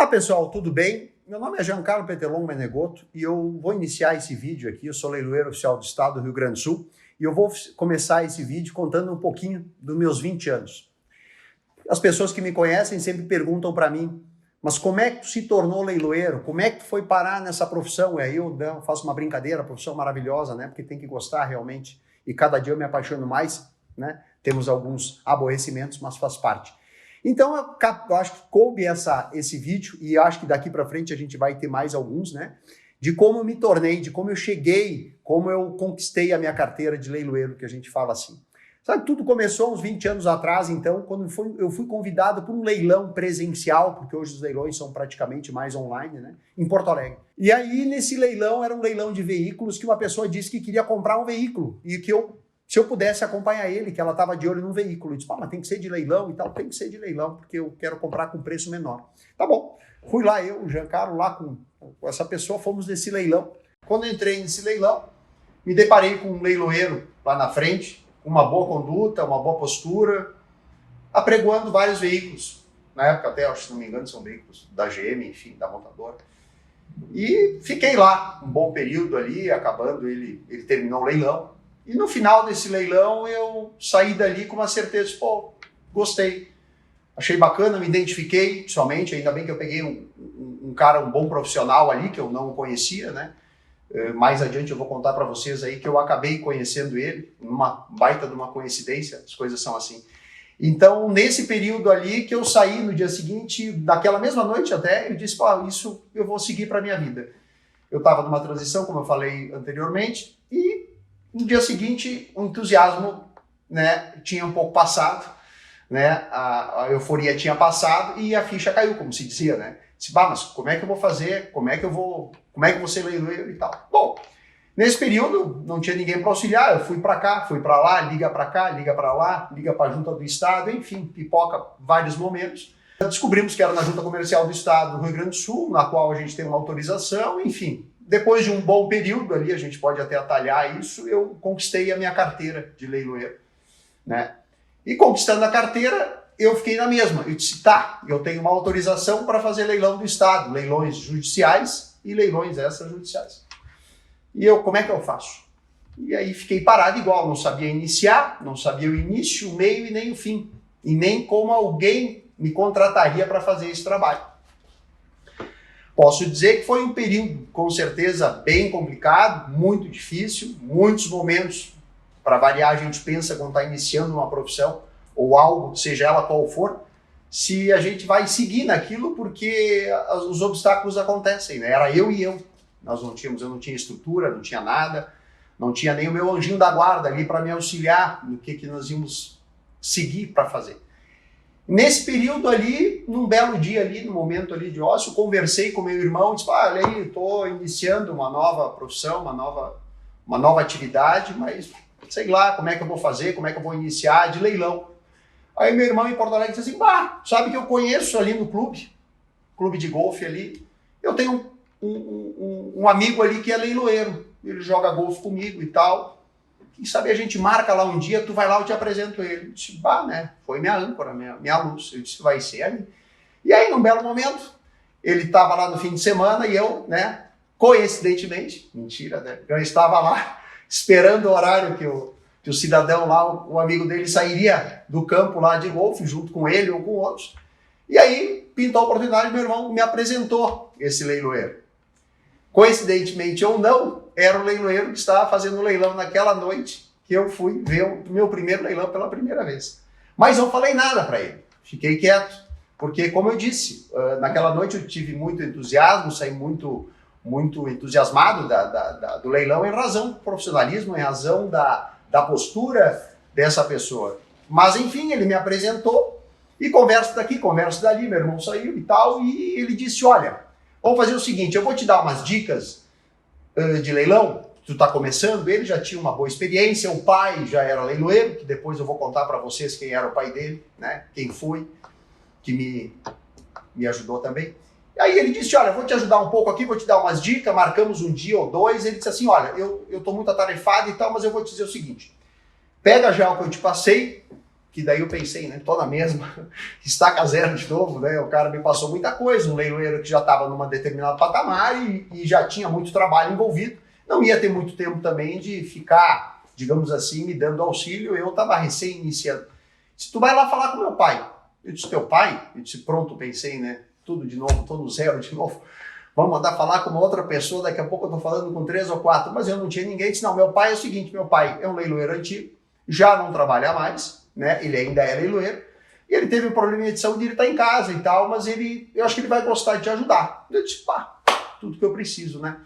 Olá pessoal, tudo bem? Meu nome é Giancarlo Petelon Menegotto e eu vou iniciar esse vídeo aqui. Eu sou leiloeiro oficial do Estado do Rio Grande do Sul e eu vou começar esse vídeo contando um pouquinho dos meus 20 anos. As pessoas que me conhecem sempre perguntam para mim, mas como é que tu se tornou leiloeiro? Como é que tu foi parar nessa profissão? E aí eu faço uma brincadeira, profissão maravilhosa, né? Porque tem que gostar realmente e cada dia eu me apaixono mais, né? Temos alguns aborrecimentos, mas faz parte. Então, eu acho que coube esse vídeo, e acho que daqui para frente a gente vai ter mais alguns, né? De como eu me tornei, de como eu cheguei, como eu conquistei a minha carteira de leiloeiro, que a gente fala assim. Sabe, tudo começou uns 20 anos atrás, então, quando eu fui convidado para um leilão presencial, porque hoje os leilões são praticamente mais online, né? Em Porto Alegre. E aí, nesse leilão, era um leilão de veículos que uma pessoa disse que queria comprar um veículo, e que se eu pudesse acompanhar ele, que ela estava de olho num veículo. Eu disse, mas tem que ser de leilão e tal. Tem que ser de leilão, porque eu quero comprar com preço menor. Tá bom. Fui lá, eu, o Giancarlo, lá com essa pessoa, fomos nesse leilão. Quando eu entrei nesse leilão, me deparei com um leiloeiro lá na frente, com uma boa conduta, uma boa postura, apregoando vários veículos. Na época até, se não me engano, são veículos da GM, enfim, da montadora. E fiquei lá um bom período ali, acabando, ele terminou o leilão. E no final desse leilão eu saí dali com uma certeza, pô, gostei. Achei bacana, me identifiquei, pessoalmente, ainda bem que eu peguei um cara, um bom profissional ali, que eu não conhecia, né? Mais adiante eu vou contar para vocês aí que eu acabei conhecendo ele, numa baita de uma coincidência, as coisas são assim. Então, nesse período ali que eu saí no dia seguinte, daquela mesma noite até, eu disse, pô, isso eu vou seguir para minha vida. Eu estava numa transição, como eu falei anteriormente, e no dia seguinte, o entusiasmo, né, tinha um pouco passado, né, a euforia tinha passado e a ficha caiu, como se dizia, né? Disse, mas como é que eu vou fazer? Como é que eu vou ser leiloeiro e tal? Bom, nesse período não tinha ninguém para auxiliar, eu fui para cá, fui para lá, liga para cá, liga para lá, liga para a Junta do Estado, enfim, pipoca vários momentos. Descobrimos que era na Junta Comercial do Estado do Rio Grande do Sul, na qual a gente tem uma autorização, enfim. Depois de um bom período ali, a gente pode até atalhar isso, eu conquistei a minha carteira de leiloeiro, né? E conquistando a carteira, eu fiquei na mesma. Eu disse, tá, eu tenho uma autorização para fazer leilão do Estado, leilões judiciais e leilões extrajudiciais. E eu, como é que eu faço? E aí fiquei parado igual, não sabia iniciar, não sabia o início, o meio e nem o fim. E nem como alguém me contrataria para fazer esse trabalho. Posso dizer que foi um período, com certeza, bem complicado, muito difícil, muitos momentos, para variar, a gente pensa quando está iniciando uma profissão, ou algo, seja ela qual for, se a gente vai seguir naquilo, porque os obstáculos acontecem, né? Era eu e eu. Eu não tinha estrutura, não tinha nada, não tinha nem o meu anjinho da guarda ali para me auxiliar no que nós íamos seguir para fazer. Nesse período ali, num belo dia ali, no momento ali de ócio, conversei com meu irmão e disse, olha aí, estou iniciando uma nova profissão, uma nova atividade, mas sei lá como é que eu vou fazer, como é que eu vou iniciar de leilão. Aí meu irmão em Porto Alegre disse assim, sabe que eu conheço ali no clube de golfe ali, eu tenho um amigo ali que é leiloeiro, ele joga golfe comigo e tal. Quem sabe a gente marca lá um dia, tu vai lá, eu te apresento ele. Eu disse, né? Foi minha âncora, minha luz. Eu disse, vai ser ali. E aí, num belo momento, ele estava lá no fim de semana e eu, né, coincidentemente, mentira, né? Eu estava lá esperando o horário que o cidadão lá, o amigo dele, sairia do campo lá de golfe, junto com ele ou com outros. E aí, pintou a oportunidade, meu irmão me apresentou esse leiloeiro. Coincidentemente ou não, era o leiloeiro que estava fazendo o leilão naquela noite que eu fui ver o meu primeiro leilão pela primeira vez. Mas não falei nada para ele, fiquei quieto, porque como eu disse, naquela noite eu tive muito entusiasmo, saí muito entusiasmado do leilão em razão do profissionalismo, em razão da postura dessa pessoa. Mas enfim, ele me apresentou e conversa daqui, conversa dali, meu irmão saiu e tal, e ele disse, olha, vamos fazer o seguinte, eu vou te dar umas dicas de leilão, tu está começando, ele já tinha uma boa experiência, o pai já era leiloeiro, que depois eu vou contar para vocês quem era o pai dele, né? Quem foi, que me ajudou também. E aí ele disse, olha, vou te ajudar um pouco aqui, vou te dar umas dicas, marcamos um dia ou dois, ele disse assim, olha, eu estou muito atarefado e tal, mas eu vou te dizer o seguinte, pega já o que eu te passei, que daí eu pensei, né, tô na mesma, estaca zero de novo, né, o cara me passou muita coisa, um leiloeiro que já estava numa determinado patamar e já tinha muito trabalho envolvido, não ia ter muito tempo também de ficar, digamos assim, me dando auxílio, eu estava recém-iniciando. Se tu vai lá falar com meu pai, eu disse, teu pai? Eu disse, pronto, pensei, né, tudo de novo, tô no zero de novo, vamos mandar falar com uma outra pessoa, daqui a pouco eu tô falando com 3 ou 4, mas eu não tinha ninguém, disse, não, meu pai é o seguinte, meu pai é um leiloeiro antigo, já não trabalha mais, né? Ele ainda é leiloeiro, e ele teve um probleminha de saúde, ele está em casa e tal, mas eu acho que ele vai gostar de te ajudar. Eu disse, pá, tudo que eu preciso, né?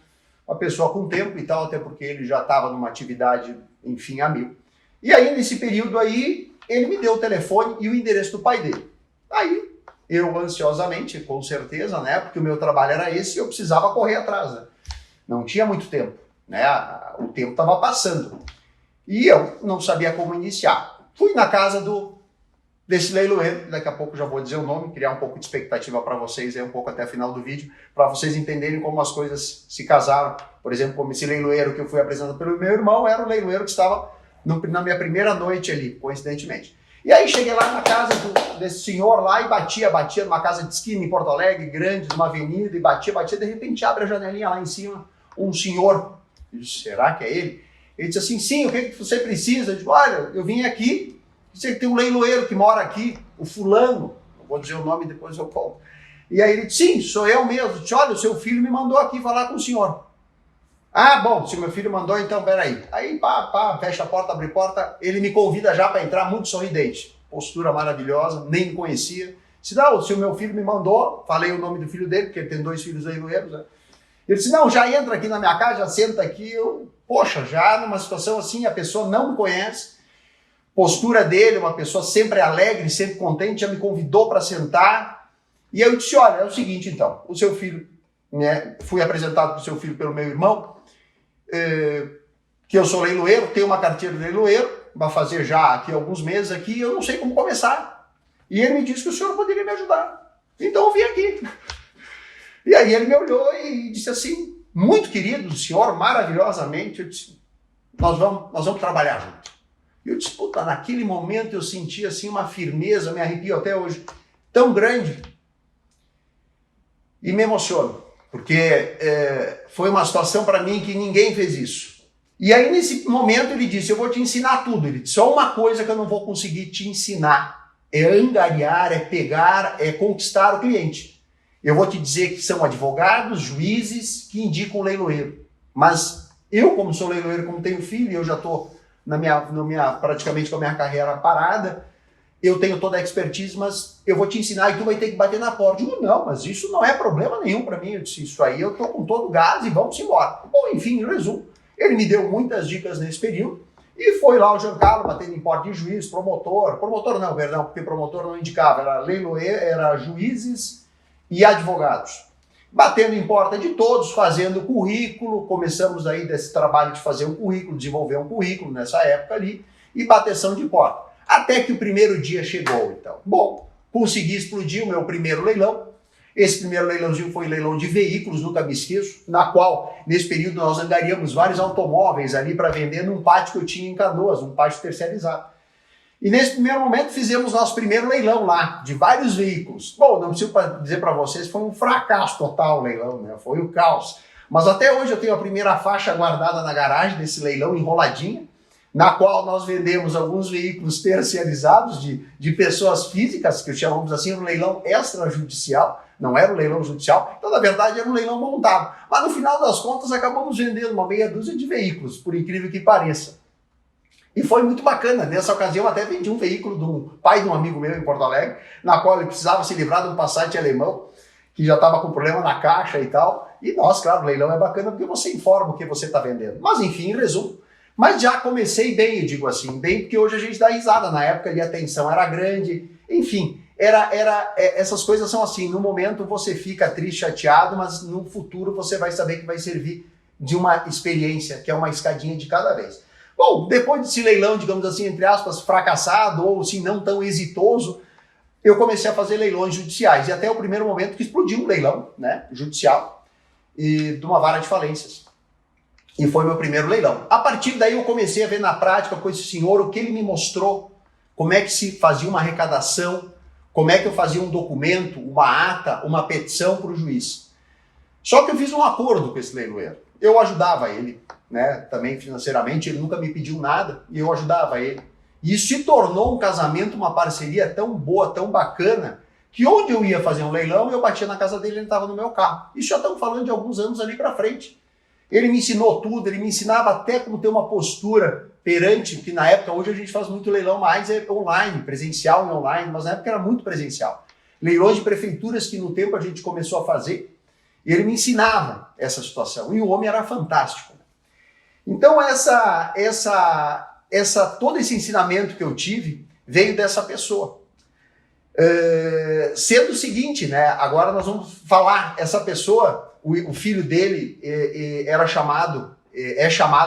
Uma pessoa com tempo e tal, até porque ele já estava numa atividade, enfim, a mil. E aí, nesse período aí, ele me deu o telefone e o endereço do pai dele. Aí, eu ansiosamente, com certeza, né? Porque o meu trabalho era esse e eu precisava correr atrás, né? Não tinha muito tempo, né? O tempo estava passando. E eu não sabia como iniciar. Fui na casa desse leiloeiro, daqui a pouco já vou dizer o nome, criar um pouco de expectativa para vocês, aí um pouco até o final do vídeo, para vocês entenderem como as coisas se casaram. Por exemplo, como esse leiloeiro que eu fui apresentado pelo meu irmão, era o leiloeiro que estava na minha primeira noite ali, coincidentemente. E aí cheguei lá na casa desse senhor lá e batia numa casa de esquina em Porto Alegre, grande, numa avenida, e batia, de repente abre a janelinha lá em cima, um senhor, eu disse, será que é ele? Ele disse assim, sim, o que você precisa? Eu disse, olha, eu vim aqui, você tem um leiloeiro que mora aqui, o fulano, não vou dizer o nome, depois eu conto. E aí ele disse, sim, sou eu mesmo. Eu disse, olha, o seu filho me mandou aqui falar com o senhor. Ah, bom, se meu filho mandou, então peraí. Aí, fecha a porta, abre a porta, ele me convida já para entrar, muito sorridente. Postura maravilhosa, nem me conhecia. Disse, não, se o meu filho me mandou, falei o nome do filho dele, porque ele tem 2 filhos leiloeiros, né? Ele disse, não, já entra aqui na minha casa, já senta aqui. Poxa, já numa situação assim, a pessoa não me conhece, postura dele, uma pessoa sempre alegre, sempre contente, já me convidou para sentar. E eu disse, olha, é o seguinte então, o seu filho, né, fui apresentado para o seu filho pelo meu irmão, que eu sou leiloeiro, tenho uma carteira de leiloeiro, vai fazer já aqui alguns meses aqui, eu não sei como começar. E ele me disse que o senhor poderia me ajudar. Então eu vim aqui. E aí ele me olhou e disse assim, muito querido, o senhor, maravilhosamente, eu disse, nós vamos trabalhar junto. E eu disse, puta, naquele momento eu senti assim uma firmeza, me arrepio até hoje, tão grande. E me emociono, porque foi uma situação para mim que ninguém fez isso. E aí nesse momento ele disse, eu vou te ensinar tudo. Ele disse, só uma coisa que eu não vou conseguir te ensinar, é angariar, é pegar, é conquistar o cliente. Eu vou te dizer que são advogados, juízes que indicam o leiloeiro. Mas eu, como sou leiloeiro, como tenho filho, eu já estou praticamente com a minha carreira parada, eu tenho toda a expertise, mas eu vou te ensinar e tu vai ter que bater na porta. Eu digo, não, mas isso não é problema nenhum para mim. Eu disse, isso aí eu estou com todo o gás e vamos embora. Bom, enfim, em resumo, ele me deu muitas dicas nesse período e foi lá o Giancarlo batendo em porta de juiz, promotor não, perdão, porque promotor não indicava, era leiloeiro, era juízes e advogados, batendo em porta de todos, fazendo currículo, começamos aí desse trabalho de fazer um currículo, desenvolver um currículo nessa época ali, e bateção de porta. Até que o primeiro dia chegou, então. Bom, consegui explodir o meu primeiro leilão. Esse primeiro leilãozinho foi leilão de veículos, nunca me esqueço, na qual, nesse período, nós angariamos vários automóveis ali para vender num pátio que eu tinha em Canoas, um pátio terceirizado. E nesse primeiro momento fizemos nosso primeiro leilão lá, de vários veículos. Bom, não preciso dizer para vocês, foi um fracasso total o leilão, né? Foi o caos. Mas até hoje eu tenho a primeira faixa guardada na garagem desse leilão enroladinha, na qual nós vendemos alguns veículos terceirizados de pessoas físicas, que chamamos assim, um leilão extrajudicial, não era um leilão judicial, então na verdade era um leilão montado. Mas no final das contas acabamos vendendo uma meia dúzia de veículos, por incrível que pareça. E foi muito bacana, nessa ocasião até vendi um veículo do pai de um amigo meu em Porto Alegre, na qual ele precisava se livrar de um Passat alemão, que já estava com problema na caixa e tal. E nós, claro, o leilão é bacana porque você informa o que você está vendendo. Mas enfim, em resumo, mas já comecei bem, eu digo assim, bem porque hoje a gente dá risada, na época ali a tensão era grande, enfim, essas coisas são assim, no momento você fica triste, chateado, mas no futuro você vai saber que vai servir de uma experiência, que é uma escadinha de cada vez. Bom, depois desse leilão, digamos assim, entre aspas, fracassado ou assim, não tão exitoso, eu comecei a fazer leilões judiciais. E até o primeiro momento que explodiu um leilão, né, judicial e de uma vara de falências. E foi meu primeiro leilão. A partir daí eu comecei a ver na prática com esse senhor o que ele me mostrou como é que se fazia uma arrecadação, como é que eu fazia um documento, uma ata, uma petição para o juiz. Só que eu fiz um acordo com esse leiloeiro. Eu ajudava ele, né, também financeiramente, ele nunca me pediu nada e eu ajudava ele. E isso se tornou um casamento, uma parceria tão boa, tão bacana, que onde eu ia fazer um leilão, eu batia na casa dele e ele estava no meu carro. Isso já estamos falando de alguns anos ali para frente. Ele me ensinou tudo, ele me ensinava até como ter uma postura perante, que na época, hoje a gente faz muito leilão mais online, presencial e online, mas na época era muito presencial. Leilões de prefeituras que no tempo a gente começou a fazer, e ele me ensinava essa situação, e o homem era fantástico. Então todo esse ensinamento que eu tive veio dessa pessoa. Sendo o seguinte, né, agora nós vamos falar, essa pessoa, o filho dele é chamado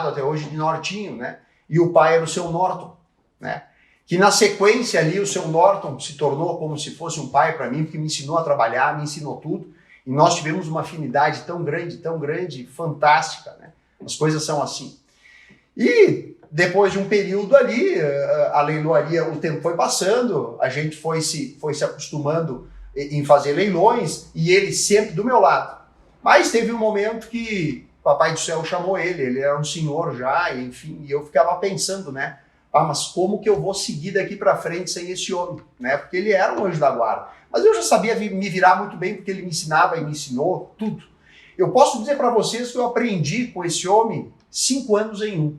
até hoje de Nortinho, né? E o pai era o seu Norton, né? Que na sequência ali o seu Norton se tornou como se fosse um pai para mim, porque me ensinou a trabalhar, me ensinou tudo. E nós tivemos uma afinidade tão grande, fantástica, né? As coisas são assim. E depois de um período ali, a leiloaria, o tempo foi passando, a gente foi se acostumando em fazer leilões e ele sempre do meu lado. Mas teve um momento que o Papai do Céu chamou ele era um senhor já, enfim, e eu ficava pensando, né? Mas como que eu vou seguir daqui para frente sem esse homem, né? Porque ele era um anjo da guarda. Mas eu já sabia me virar muito bem, porque ele me ensinava e me ensinou tudo. Eu posso dizer para vocês que eu aprendi com esse homem 5 anos em um,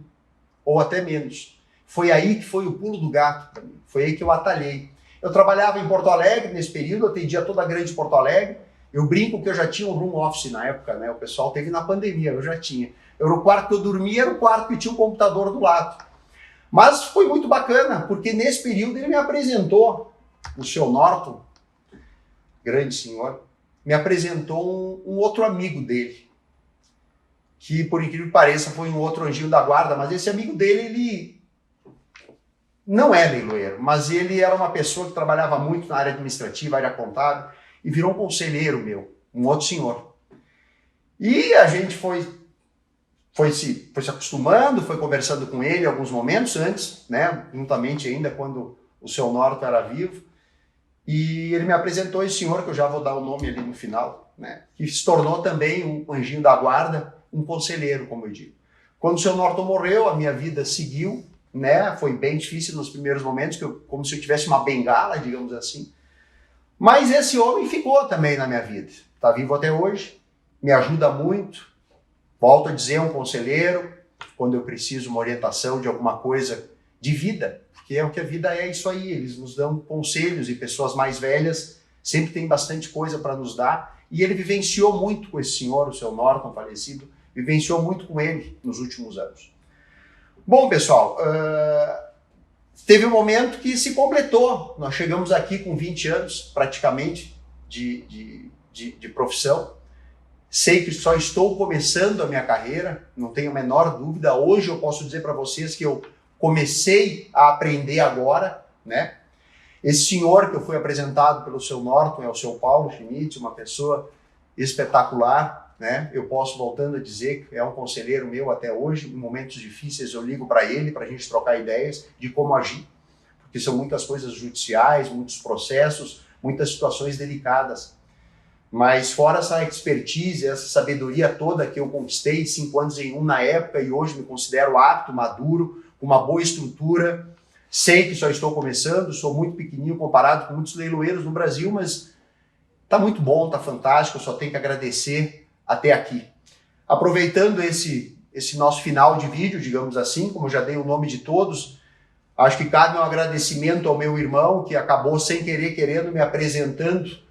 ou até menos. Foi aí que foi o pulo do gato para mim, foi aí que eu atalhei. Eu trabalhava em Porto Alegre nesse período, atendia toda a grande Porto Alegre. Eu brinco que eu já tinha um room office na época, né? O pessoal teve na pandemia, eu já tinha. O quarto que eu dormia era o quarto que tinha um computador do lado. Mas foi muito bacana, porque nesse período ele me apresentou, o seu Norton, grande senhor, me apresentou um outro amigo dele, que por incrível que pareça foi um outro anjinho da guarda, mas esse amigo dele, ele não é leiloeiro, mas ele era uma pessoa que trabalhava muito na área administrativa, área contábil, e virou um conselheiro meu, um outro senhor. E a gente foi se acostumando, foi conversando com ele em alguns momentos antes, né, juntamente ainda quando o seu Norton era vivo, e ele me apresentou esse senhor, que eu já vou dar o nome ali no final, né, que se tornou também um anjinho da guarda, um conselheiro, como eu digo. Quando o seu Norton morreu, a minha vida seguiu, né, foi bem difícil nos primeiros momentos, como se eu tivesse uma bengala, digamos assim. Mas esse homem ficou também na minha vida. Está vivo até hoje, me ajuda muito. Volto a dizer, um conselheiro, quando eu preciso uma orientação de alguma coisa de vida, porque é o que a vida é, isso aí. Eles nos dão conselhos e pessoas mais velhas sempre têm bastante coisa para nos dar. E ele vivenciou muito com esse senhor, o seu Norton falecido, vivenciou muito com ele nos últimos anos. Bom, pessoal, teve um momento que se completou. Nós chegamos aqui com 20 anos, praticamente, de profissão. Sei que só estou começando a minha carreira, não tenho a menor dúvida. Hoje eu posso dizer para vocês que eu comecei a aprender agora, né? Esse senhor que eu fui apresentado pelo seu Norton é o seu Paulo Schmidt, uma pessoa espetacular, né? Eu posso, voltando a dizer, que é um conselheiro meu até hoje. Em momentos difíceis eu ligo para ele, para a gente trocar ideias de como agir, porque são muitas coisas judiciais, muitos processos, muitas situações delicadas. Mas fora essa expertise, essa sabedoria toda que eu conquistei 5 anos em um na época, e hoje me considero apto, maduro, com uma boa estrutura, sei que só estou começando, sou muito pequenininho comparado com muitos leiloeiros no Brasil, mas está muito bom, está fantástico, eu só tenho que agradecer até aqui. Aproveitando esse nosso final de vídeo, digamos assim, como eu já dei o nome de todos, acho que cabe um agradecimento ao meu irmão, que acabou sem querer, querendo, me apresentando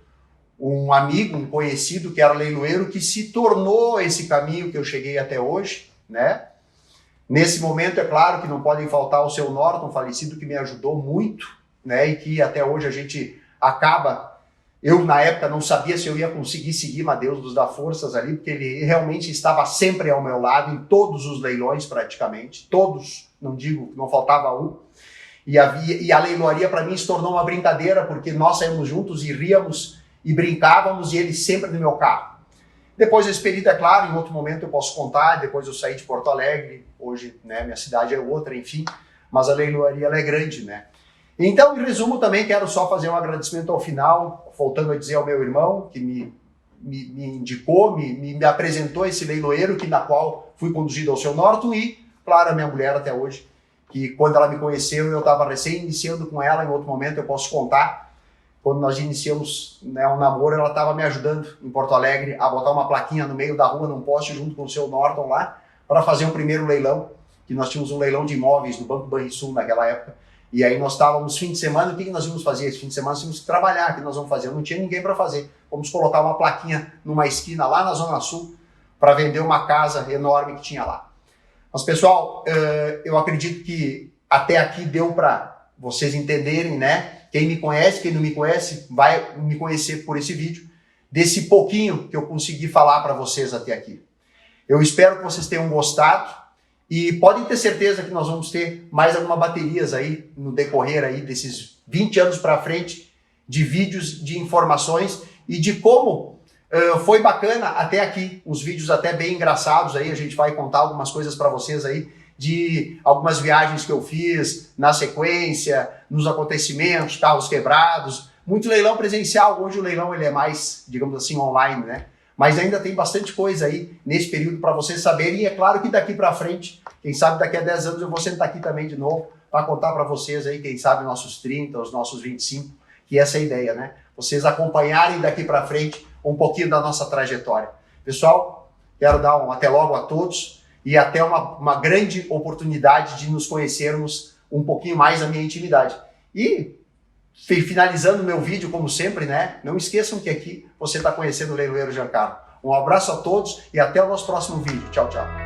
um amigo, um conhecido que era leiloeiro, que se tornou esse caminho que eu cheguei até hoje, né? Nesse momento, é claro que não podem faltar o seu Norton, falecido, que me ajudou muito, né? E que até hoje a gente acaba... Eu, na época, não sabia se eu ia conseguir seguir, mas Deus nos dá forças ali, porque ele realmente estava sempre ao meu lado, em todos os leilões, praticamente. Todos, não digo, não faltava um. E a leiloaria, para mim, se tornou uma brincadeira, porque nós saímos juntos e ríamos e brincávamos, e ele sempre no meu carro. Depois desse período, é claro, em outro momento eu posso contar, depois eu saí de Porto Alegre, hoje, né, minha cidade é outra, enfim, mas a leiloaria ela é grande, né? Então, em resumo, também quero só fazer um agradecimento ao final, voltando a dizer ao meu irmão, que me indicou, me apresentou esse leiloeiro, na qual fui conduzido ao seu Norton, e, claro, a minha mulher até hoje, que quando ela me conheceu, eu estava recém iniciando com ela, em outro momento eu posso contar, quando nós iniciamos, né, um namoro, ela estava me ajudando em Porto Alegre a botar uma plaquinha no meio da rua, num poste, junto com o seu Norton lá, para fazer um primeiro leilão, que nós tínhamos um leilão de imóveis no Banco Banrisul naquela época. E aí nós estávamos fim de semana, o que nós íamos fazer esse fim de semana? Nós tínhamos que trabalhar, o que nós vamos fazer? Não tinha ninguém para fazer. Vamos colocar uma plaquinha numa esquina lá na Zona Sul para vender uma casa enorme que tinha lá. Mas pessoal, eu acredito que até aqui deu para vocês entenderem, né? Quem me conhece, quem não me conhece, vai me conhecer por esse vídeo, desse pouquinho que eu consegui falar para vocês até aqui. Eu espero que vocês tenham gostado. E podem ter certeza que nós vamos ter mais algumas baterias aí no decorrer aí desses 20 anos para frente de vídeos, de informações e de como foi bacana até aqui, uns vídeos até bem engraçados aí, a gente vai contar algumas coisas para vocês aí, de algumas viagens que eu fiz na sequência, nos acontecimentos, carros quebrados, muito leilão presencial. Hoje o leilão ele é mais, digamos assim, online, né? Mas ainda tem bastante coisa aí nesse período para vocês saberem. E é claro que daqui para frente, quem sabe daqui a 10 anos eu vou sentar aqui também de novo para contar para vocês aí, quem sabe nossos 30, os nossos 25, que essa é a ideia, né? Vocês acompanharem daqui para frente um pouquinho da nossa trajetória. Pessoal, quero dar um até logo a todos e até uma grande oportunidade de nos conhecermos um pouquinho mais na minha intimidade. E finalizando o meu vídeo, como sempre, né? Não esqueçam que aqui você está conhecendo o Leiloeiro Giancarlo. Um abraço a todos e até o nosso próximo vídeo. Tchau, tchau.